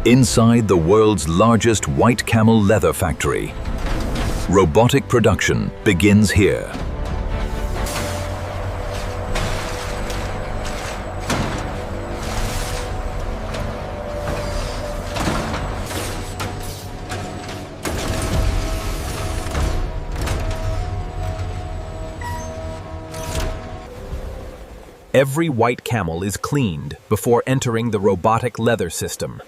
Inside the world's largest White Camel Leather Factory, robotic production begins here. Every white camel is cleaned before entering the robotic leather system.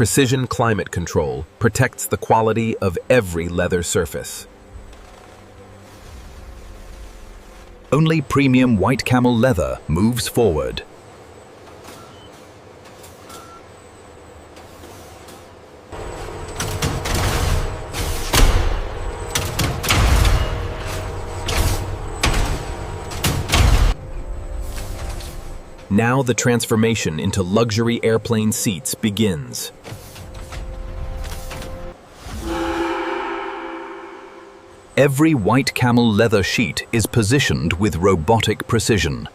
Precision climate control protects the quality of every leather surface. Only premium White Camel leather moves forward. Now the transformation into luxury airplane seats begins. Every White Camel leather sheet is positioned with robotic precision.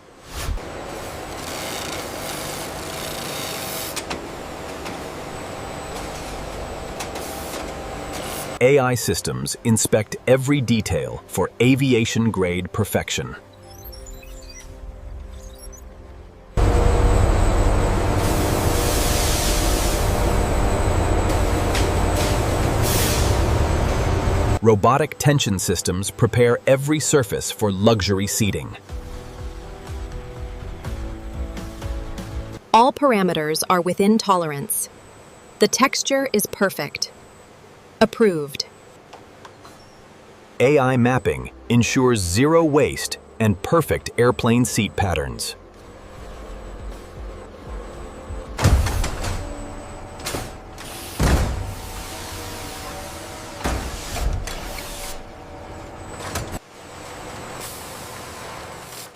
AI systems inspect every detail for aviation-grade perfection. Robotic tension systems prepare every surface for luxury seating. All parameters are within tolerance. The texture is perfect. Approved. AI mapping ensures zero waste and perfect airplane seat patterns.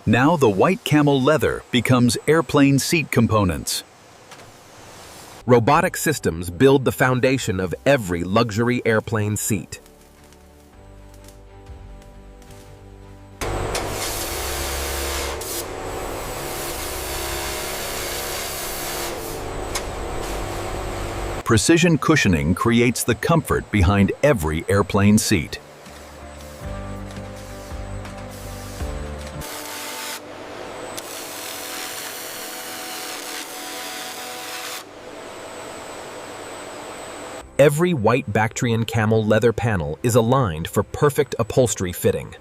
Now the White Camel leather becomes airplane seat components. Robotic systems build the foundation of every luxury airplane seat. Precision cushioning creates the comfort behind every airplane seat. Every white Bactrian camel leather panel is aligned for perfect upholstery fitting.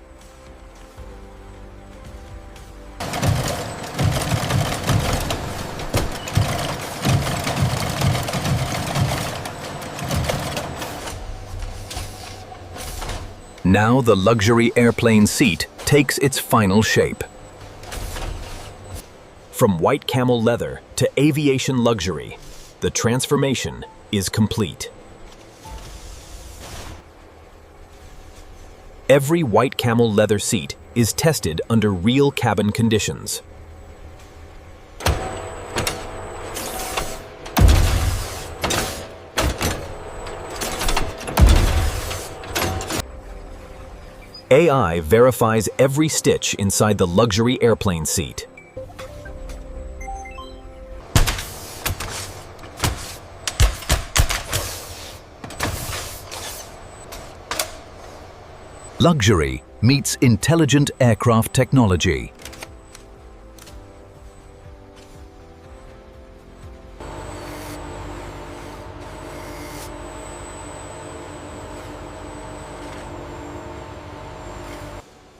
Now the luxury airplane seat takes its final shape. From white camel leather to aviation luxury, the transformation is complete. Every white camel leather seat is tested under real cabin conditions. AI verifies every stitch inside the luxury airplane seat. Luxury meets intelligent aircraft technology.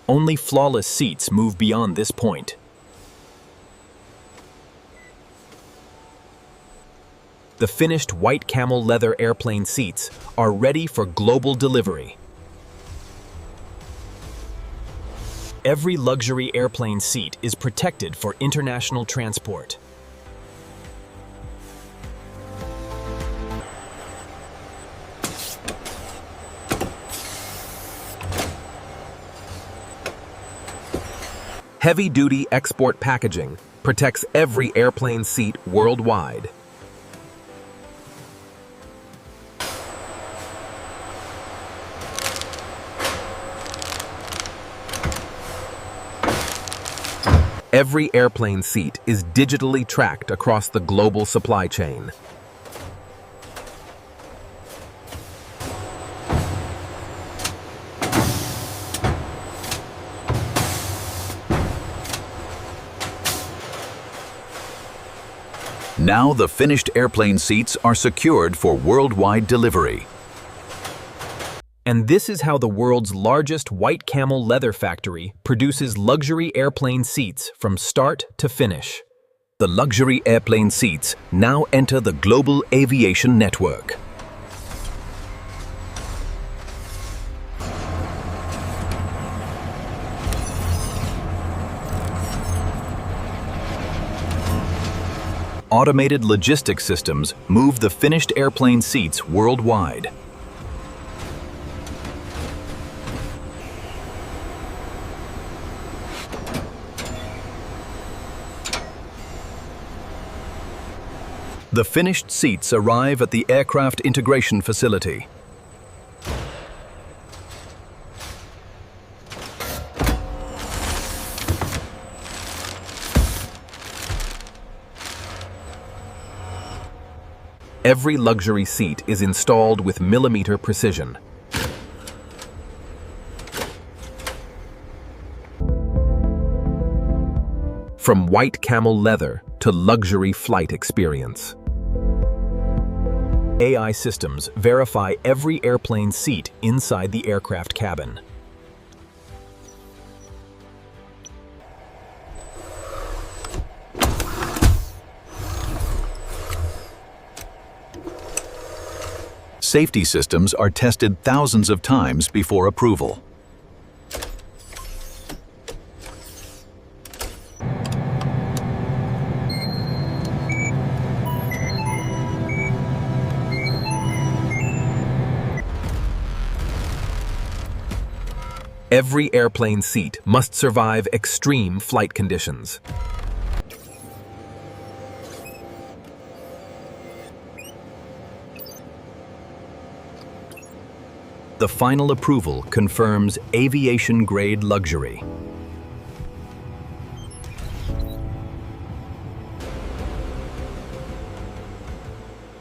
Only flawless seats move beyond this point. The finished White Camel Leather airplane seats are ready for global delivery. Every luxury airplane seat is protected for international transport. Heavy-duty export packaging protects every airplane seat worldwide. Every airplane seat is digitally tracked across the global supply chain. Now the finished airplane seats are secured for worldwide delivery. And this is how the world's largest White Camel Leather Factory produces luxury airplane seats from start to finish. The luxury airplane seats now enter the global aviation network. Automated logistics systems move the finished airplane seats worldwide. The finished seats arrive at the aircraft integration facility. Every luxury seat is installed with millimeter precision. From white camel leather to luxury flight experience. AI systems verify every airplane seat inside the aircraft cabin. Safety systems are tested thousands of times before approval. Every airplane seat must survive extreme flight conditions. The final approval confirms aviation-grade luxury.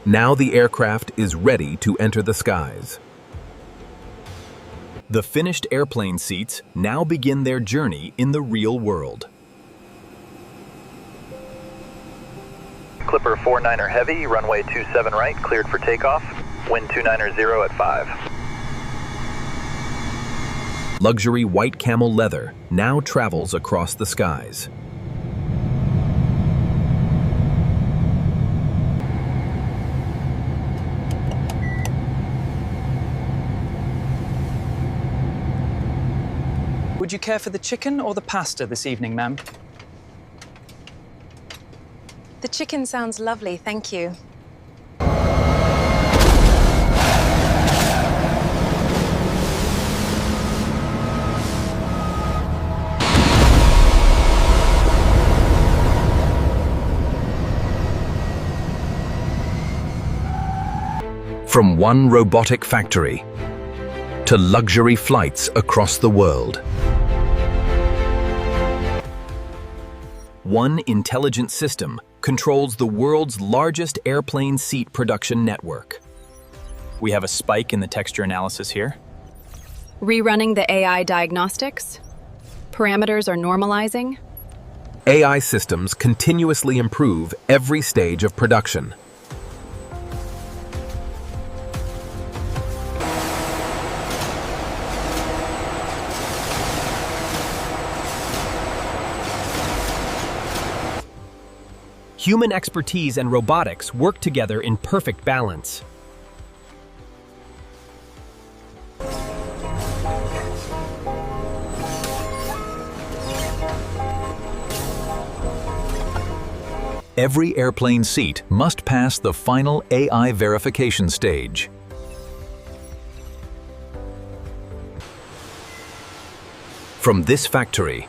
Now the aircraft is ready to enter the skies. The finished airplane seats now begin their journey in the real world. Clipper 49er Heavy, runway 27 right, cleared for takeoff. Wind 290 at 5. Luxury white camel leather now travels across the skies. Would you care for the chicken or the pasta this evening, ma'am? The chicken sounds lovely, thank you. From one robotic factory to luxury flights across the world. One intelligent system controls the world's largest airplane seat production network. We have a spike in the texture analysis here. Rerunning the AI diagnostics. Parameters are normalizing. AI systems continuously improve every stage of production. Human expertise and robotics work together in perfect balance. Every airplane seat must pass the final AI verification stage. From this factory,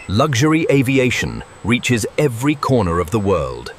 luxury aviation reaches every corner of the world.